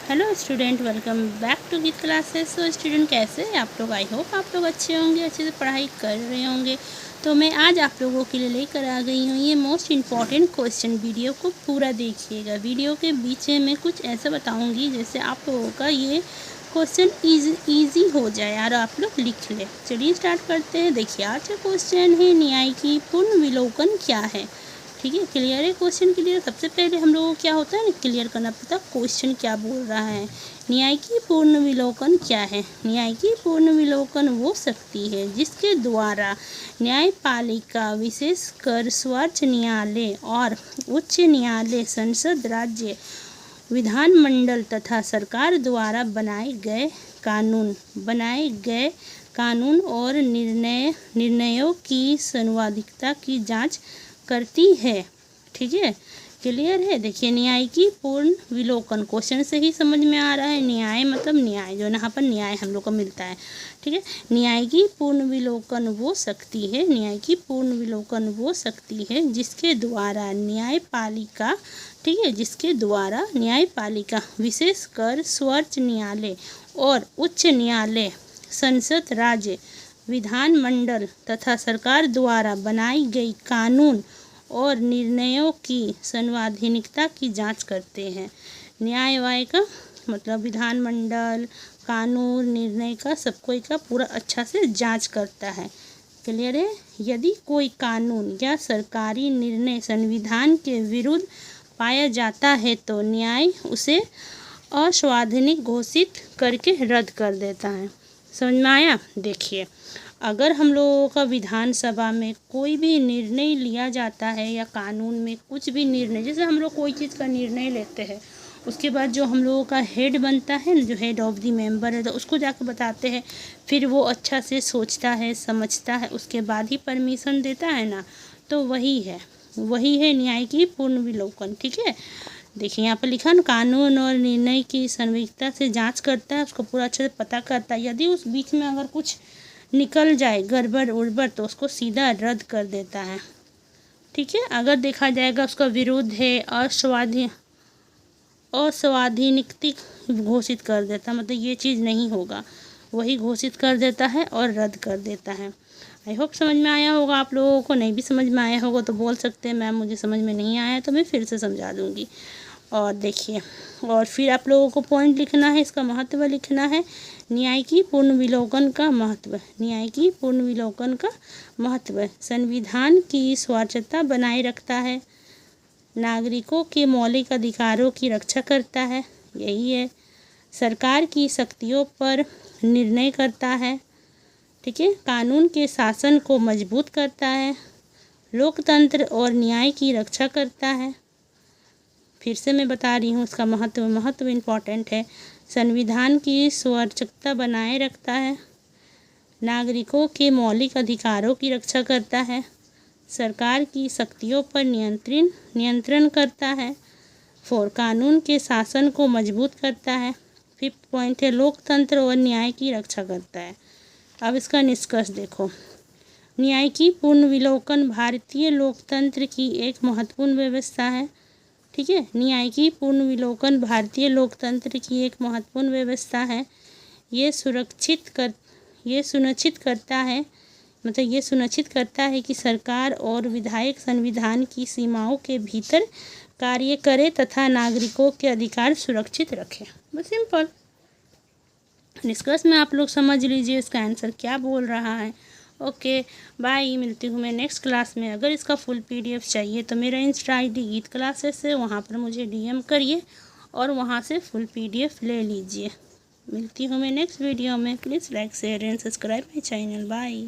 Hello student, welcome back to Geet classes. तो student कैसे हैं आप लोग? आई होप आप लोग अच्छे होंगे, अच्छे से पढ़ाई कर रहे होंगे। तो मैं आज आप लोगों के लिए लेकर आ गई हूँ ये मोस्ट इम्पॉर्टेंट क्वेश्चन। वीडियो को पूरा देखिएगा। वीडियो के बीच में कुछ ऐसा बताऊँगी जैसे आप लोगों का ये क्वेश्चन ईजी हो जाए और आप लोग लिख लें। चलिए स्टार्ट करते हैं। देखिए आज का क्वेश्चन है, न्याय की पूर्ण विलोकन क्या है। ठीक है, क्लियर है क्वेश्चन क्लियर। सबसे पहले हम लोगों को क्या होता है ना, क्लियर करना पड़ता क्वेश्चन क्या बोल रहा है। न्याय की पूर्ण विलोकन क्या है? न्याय की पूर्ण विलोकन वो शक्ति है जिसके द्वारा न्यायपालिका विशेषकर सर्वोच्च न्यायालय और उच्च न्यायालय, संसद, राज्य विधानमंडल तथा सरकार द्वारा बनाए गए कानून और निर्णयों की संवैधानिकता की जांच करती है। ठीक है, क्लियर है। देखिए न्याय की पूर्ण विलोकन क्वेश्चन से ही समझ में आ रहा है। न्याय मतलब न्याय, जो यहाँ पर न्याय हम लोग को मिलता है। ठीक है, न्याय की पूर्ण विलोकन वो शक्ति है, न्याय की पूर्ण विलोकन वो शक्ति है जिसके द्वारा न्यायपालिका, ठीक है, जिसके द्वारा न्यायपालिका विशेषकर सर्वोच्च न्यायालय और उच्च न्यायालय, संसद, राज्य विधानमंडल तथा सरकार द्वारा बनाई गई कानून और निर्णयों की संवैधानिकता की जांच करते हैं। न्यायवाय का मतलब विधानमंडल, कानून, निर्णय का सबको का पूरा अच्छा से जांच करता है। क्लियर है। यदि कोई कानून या सरकारी निर्णय संविधान के विरुद्ध पाया जाता है तो न्याय उसे असंवैधानिक घोषित करके रद्द कर देता है। समझ में आया? देखिए अगर हम लोगों का विधानसभा में कोई भी निर्णय लिया जाता है या कानून में कुछ भी निर्णय, जैसे हम लोग कोई चीज़ का निर्णय लेते हैं, उसके बाद जो हम लोगों का हेड बनता है, जो हेड ऑफ द मेंबर है, तो उसको जाकर बताते हैं। फिर वो अच्छा से सोचता है, समझता है, उसके बाद ही परमिशन देता है ना। तो वही है न्याय की पूर्ण विलोकन। ठीक है, देखिए यहाँ पर लिखा ना, कानून और निर्णय की संवैधानिकता से जांच करता है, उसको पूरा अच्छे से पता करता है। यदि उस बीच में अगर कुछ निकल जाए गड़बड़ उड़बड़ तो उसको सीधा रद्द कर देता है। ठीक है, अगर देखा जाएगा उसका विरुद्ध है, असंवैधानिक घोषित कर देता, मतलब ये चीज़ नहीं होगा, वही घोषित कर देता है और रद्द कर देता है। आई होप समझ में आया होगा आप लोगों को। नहीं भी समझ में आया होगा तो बोल सकते हैं मैम मुझे समझ में नहीं आया, तो मैं फिर से समझा दूँगी। और देखिए, और फिर आप लोगों को पॉइंट लिखना है, इसका महत्व लिखना है। न्याय की पूर्ण विलोकन का महत्व, न्याय की पूर्ण विलोकन का महत्व संविधान की स्वच्छता बनाए रखता है, नागरिकों के मौलिक अधिकारों की रक्षा करता है, यही है, सरकार की शक्तियों पर निर्णय करता है। ठीक है, कानून के शासन को मजबूत करता है, लोकतंत्र और न्याय की रक्षा करता है। फिर से मैं बता रही हूँ इसका महत्व इम्पॉर्टेंट है। संविधान की स्वच्छता बनाए रखता है, नागरिकों के मौलिक अधिकारों की रक्षा करता है, सरकार की शक्तियों पर नियंत्रण करता है, कानून के शासन को मजबूत करता है। 5th पॉइंट है, लोकतंत्र और न्याय की रक्षा करता है। अब इसका निष्कर्ष देखो। न्याय की पूर्ण विलोकन भारतीय लोकतंत्र की एक महत्वपूर्ण व्यवस्था है। ठीक है, न्याय की पूर्ण विलोकन भारतीय लोकतंत्र की एक महत्वपूर्ण व्यवस्था है। ये सुनिश्चित करता है कि सरकार और विधायक संविधान की सीमाओं के भीतर कार्य करें तथा नागरिकों के अधिकार सुरक्षित रखें। बस सिंपल। निष्कर्ष में आप लोग समझ लीजिए इसका आंसर क्या बोल रहा है। ओके बाय, मिलती हूँ मैं नेक्स्ट क्लास में। अगर इसका फुल PDF चाहिए तो मेरा इंस्टा ID गीत क्लासेस है, वहाँ पर मुझे DM करिए और वहाँ से फुल PDF ले लीजिए। मिलती हूँ मैं नेक्स्ट वीडियो में। Please like, share and subscribe my channel. Bye.